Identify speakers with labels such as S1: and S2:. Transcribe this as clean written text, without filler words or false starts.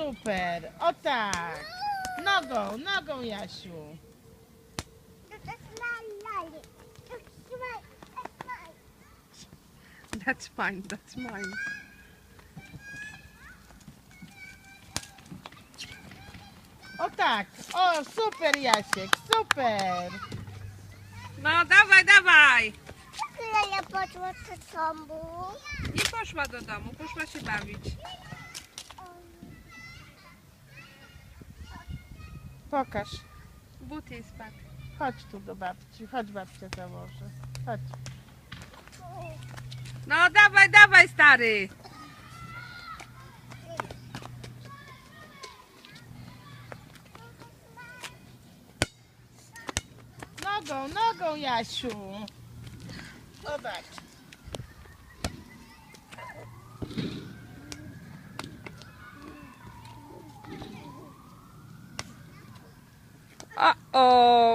S1: super. O tak. Nogą, nogą, Jasiu.
S2: That's mine, that's mine.
S1: O tak. O, super, Jasiek, super.
S2: No dawaj, dawaj!
S3: Kleja poszła do domu.
S2: Nie poszła do domu, poszła się bawić.
S1: Pokaż.
S2: But jej spadł.
S1: Chodź tu do babci. Chodź, babcia założę. Chodź.
S2: No dawaj, dawaj stary!
S1: Nogą, nogą, Jasiu. Zobacz.
S2: O!